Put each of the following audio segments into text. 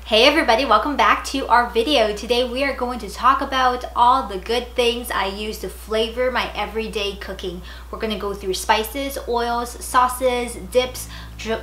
Hey everybody, welcome back to our video. Today we are going to talk about all the good things I use to flavor my everyday cooking. We're going to go through spices, oils, sauces, dips,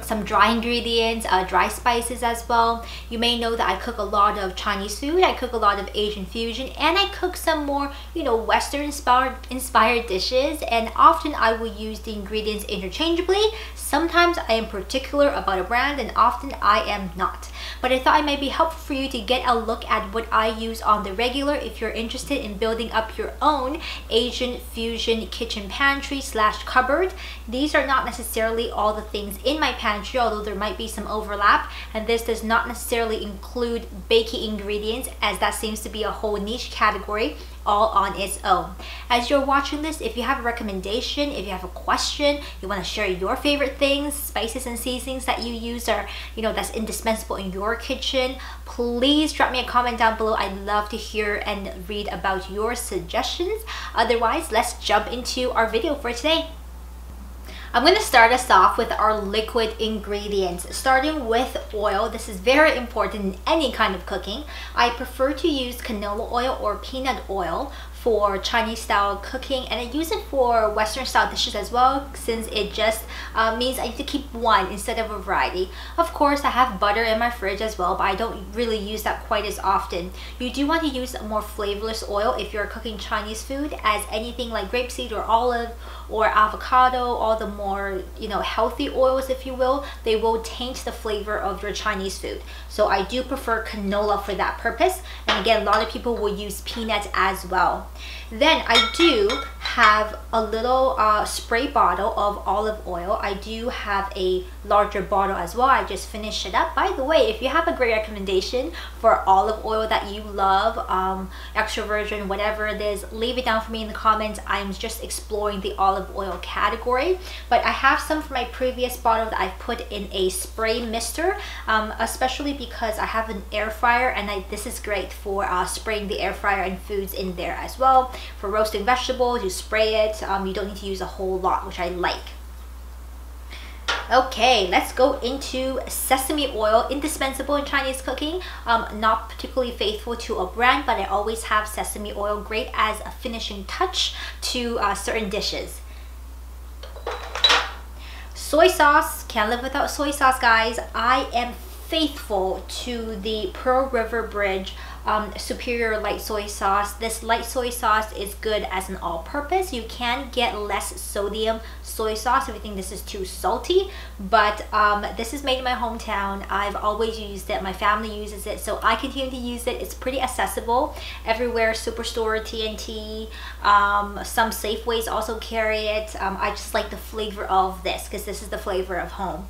some dry ingredients, dry spices as well. You may know that I cook a lot of Chinese food, I cook a lot of Asian fusion, and I cook some more, Western inspired dishes, and often I will use the ingredients interchangeably. Sometimes I am particular about a brand and often I am not. But I thought it might be helpful for you to get a look at what I use on the regular if you're interested in building up your own Asian fusion kitchen pantry / cupboard. These are not necessarily all the things in my pantry, although there might be some overlap, and this does not necessarily include baking ingredients, as that seems to be a whole niche category all on its own. As you're watching this, if you have a recommendation, if you have a question, you want to share your favorite things, spices and seasonings that you use or that's indispensable in your kitchen, please drop me a comment down below. I'd love to hear and read about your suggestions. Otherwise, let's jump into our video for today. I'm going to start us off with our liquid ingredients, starting with oil. This is very important in any kind of cooking. I prefer to use canola oil or peanut oil for Chinese style cooking, and I use it for Western style dishes as well, since it just means I need to keep one instead of a variety. Of course, I have butter in my fridge as well, but I don't really use that quite as often. You do want to use a more flavorless oil if you're cooking Chinese food, as anything like grapeseed or olive or avocado, all the more healthy oils, if you will, they will taint the flavor of your Chinese food. So I do prefer canola for that purpose, and again, a lot of people will use peanuts as well. Then I do have a little spray bottle of olive oil. I do have a larger bottle as well. I just finished it up. By the way, if you have a great recommendation for olive oil that you love, extra virgin, whatever it is, leave it down for me in the comments. I'm just exploring the olive oil category, but I have some from my previous bottle that I've put in a spray mister, especially because I have an air fryer, and this is great for spraying the air fryer and foods in there as well. For roasting vegetables, you spray it. You don't need to use a whole lot, which I like. Okay, let's go into sesame oil, indispensable in Chinese cooking. Not particularly faithful to a brand, but I always have sesame oil, great as a finishing touch to certain dishes. Soy sauce, can't live without soy sauce, guys. I am faithful to the Pearl River Bridge superior light soy sauce. This light soy sauce is good as an all-purpose. You can get less sodium soy sauce if you think this is too salty, but this is made in my hometown. I've always used it, my family uses it, so I continue to use it. It's pretty accessible everywhere. Superstore, TNT, some Safeways also carry it. I just like the flavor of this because this is the flavor of home.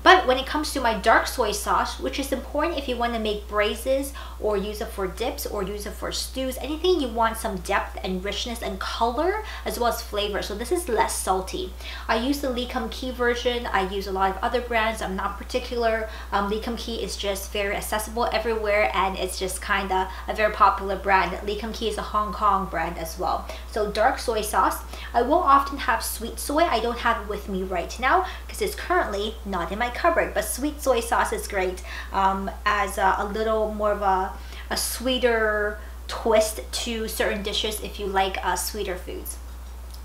But when it comes to my dark soy sauce, which is important if you want to make braises or use it for dips or use it for stews, anything you want some depth and richness and color as well as flavor. So this is less salty. I use the Lee Kum Kee version. I use a lot of other brands. I'm not particular. Lee Kum Kee is just very accessible everywhere, and it's just kind of a very popular brand. Lee Kum Kee is a Hong Kong brand as well. So dark soy sauce. I will often have sweet soy. I don't have it with me right now because it's currently not in my cupboard, but sweet soy sauce is great as a little more of a sweeter twist to certain dishes if you like sweeter foods.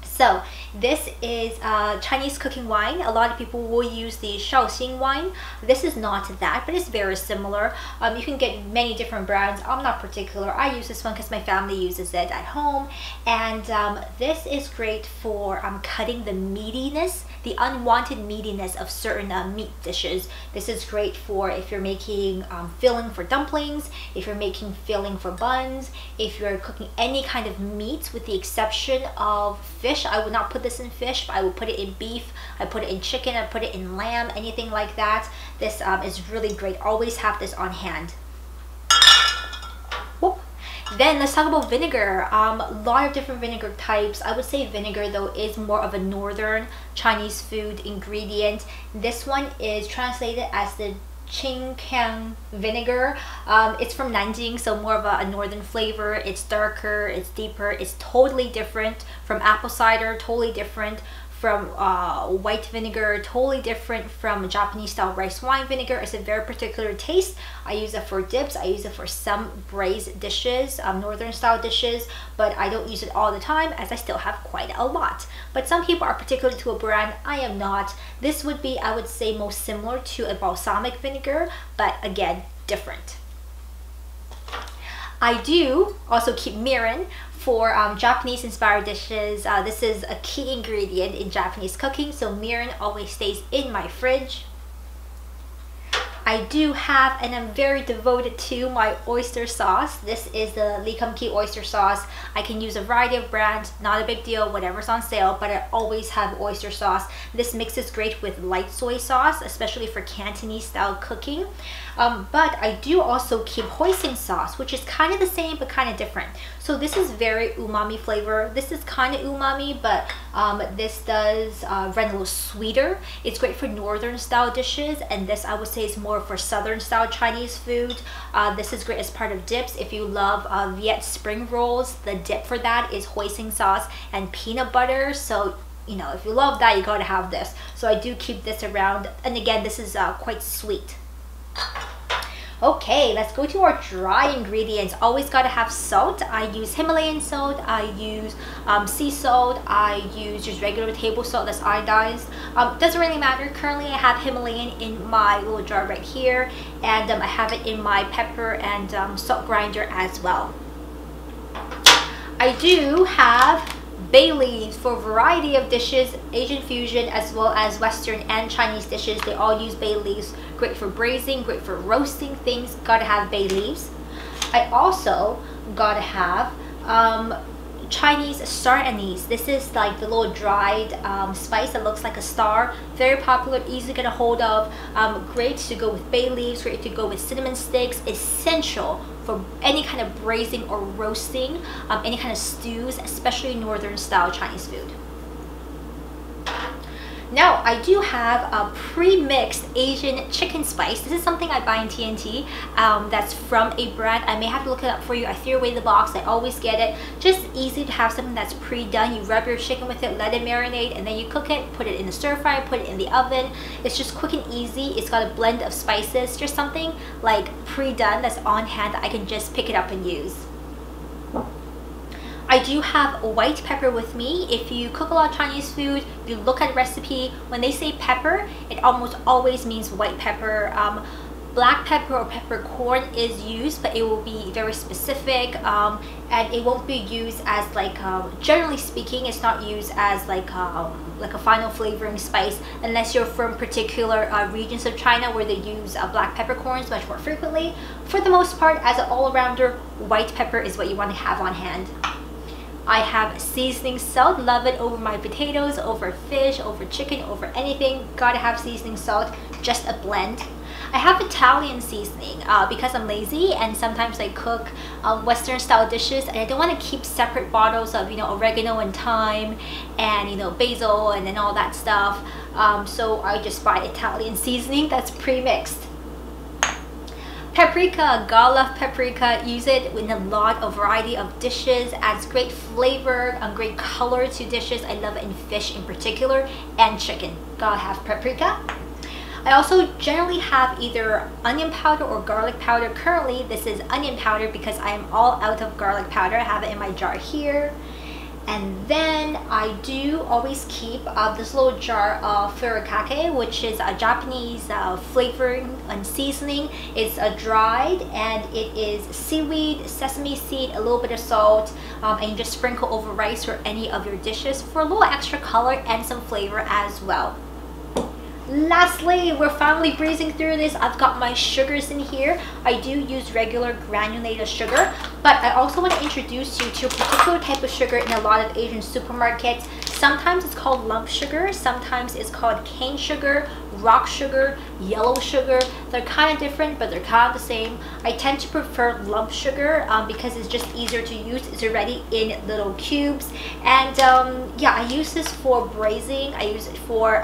So this is Chinese cooking wine. A lot of people will use the Shaoxing wine. This is not that, but it's very similar. You can get many different brands. I'm not particular. I use this one because my family uses it at home. And this is great for cutting the meatiness, the unwanted meatiness of certain meat dishes. This is great for if you're making filling for dumplings, if you're making filling for buns, if you're cooking any kind of meat with the exception of fish. I would not put this in fish, but I would put it in beef, I put it in chicken, I put it in lamb, anything like that. This is really great. Always have this on hand. Whoop. Then let's talk about vinegar. A lot of different vinegar types. I would say vinegar though is more of a northern Chinese food ingredient. This one is translated as the Qingkang vinegar. It's from Nanjing, so more of a northern flavor. It's darker, it's deeper, it's totally different from apple cider, totally different from white vinegar, totally different from Japanese style rice wine vinegar. It's a very particular taste. I use it for dips. I use it for some braised dishes, northern style dishes, but I don't use it all the time as I still have quite a lot. But some people are particular to a brand. I am not. This would be, I would say, most similar to a balsamic vinegar, but again, different. I do also keep mirin for Japanese inspired dishes. This is a key ingredient in Japanese cooking, so mirin always stays in my fridge. I do have, and I'm very devoted to, my oyster sauce. This is the Lee Kum Kee oyster sauce. I can use a variety of brands, not a big deal, whatever's on sale, but I always have oyster sauce. This mixes great with light soy sauce, especially for Cantonese style cooking. But I do also keep hoisin sauce, which is kind of the same but kind of different. So this is very umami flavor. This is kind of umami, but this does run a little sweeter. It's great for northern style dishes, and this I would say is more for southern style Chinese food. This is great as part of dips. If you love Viet spring rolls, the dip for that is hoisin sauce and peanut butter. So you know, if you love that, you gotta have this. So I do keep this around, and again, this is quite sweet. Okay, let's go to our dry ingredients. Always gotta have salt. I use Himalayan salt, I use sea salt, I use just regular table salt that's iodized. Doesn't really matter. Currently I have Himalayan in my little jar right here, and I have it in my pepper and salt grinder as well. I do have bay leaves for a variety of dishes, Asian fusion as well as Western and Chinese dishes. They all use bay leaves. Great for braising, great for roasting things. Gotta have bay leaves. I also gotta have Chinese star anise. This is like the little dried spice that looks like a star. Very popular, easy to get a hold of. Great to go with bay leaves, great to go with cinnamon sticks. Essential for any kind of braising or roasting, any kind of stews, especially northern style Chinese food. Now, I do have a pre-mixed Asian chicken spice. This is something I buy in TNT that's from a brand. I may have to look it up for you. I threw away the box. I always get it. Just easy to have something that's pre-done. You rub your chicken with it, let it marinate, and then you cook it, put it in the stir fry, put it in the oven. It's just quick and easy. It's got a blend of spices. Just something like pre-done that's on hand that I can just pick it up and use. I do have white pepper with me. If you cook a lot of Chinese food, you look at a recipe, when they say pepper, it almost always means white pepper. Black pepper or peppercorn is used, but it will be very specific, and it won't be used as like, generally speaking, it's not used as like a final flavoring spice unless you're from particular regions of China where they use black peppercorns much more frequently. For the most part, as an all-rounder, white pepper is what you want to have on hand. I have seasoning salt. Love it over my potatoes, over fish, over chicken, over anything. Gotta have seasoning salt. Just a blend. I have Italian seasoning because I'm lazy and sometimes I cook Western style dishes and I don't want to keep separate bottles of, you know, oregano and thyme and, you know, basil and then all that stuff. So I just buy Italian seasoning that's pre-mixed. Paprika, God love paprika. Use it in a lot of variety of dishes. Adds great flavor and great color to dishes. I love it in fish in particular and chicken. Gotta have paprika. I also generally have either onion powder or garlic powder. Currently, this is onion powder because I am all out of garlic powder. I have it in my jar here. And then I do always keep this little jar of furikake, which is a Japanese flavoring and seasoning. It's dried and it is seaweed, sesame seed, a little bit of salt, and you just sprinkle over rice or any of your dishes for a little extra color and some flavor as well. Lastly, we're finally breezing through this. I've got my sugars in here. I do use regular granulated sugar, but I also want to introduce you to a particular type of sugar in a lot of Asian supermarkets. Sometimes it's called lump sugar, sometimes it's called cane sugar, rock sugar, yellow sugar. They're kind of different, but they're kind of the same. I tend to prefer lump sugar because it's just easier to use. It's already in little cubes, and yeah, I use this for braising. I use it for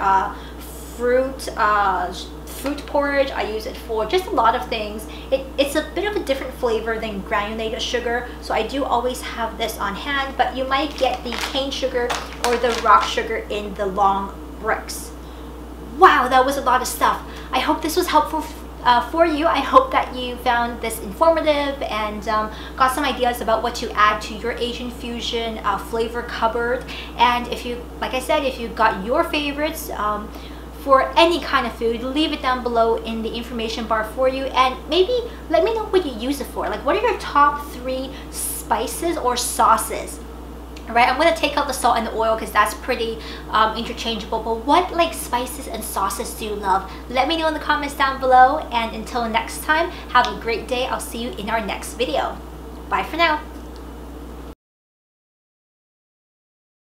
fruit fruit porridge, I use it for just a lot of things. It's a bit of a different flavor than granulated sugar, so I do always have this on hand, but you might get the cane sugar or the rock sugar in the long bricks. Wow, that was a lot of stuff. I hope this was helpful for you. I hope that you found this informative and got some ideas about what to add to your Asian fusion flavor cupboard. And if you, like I said, if you got your favorites for any kind of food, leave it down below in the information bar for you, and maybe let me know what you use it for. Like, what are your top 3 spices or sauces? Right, I'm going to take out the salt and the oil because that's pretty interchangeable, but what like spices and sauces do you love? Let me know in the comments down below, and until next time, have a great day. I'll see you in our next video. Bye for now.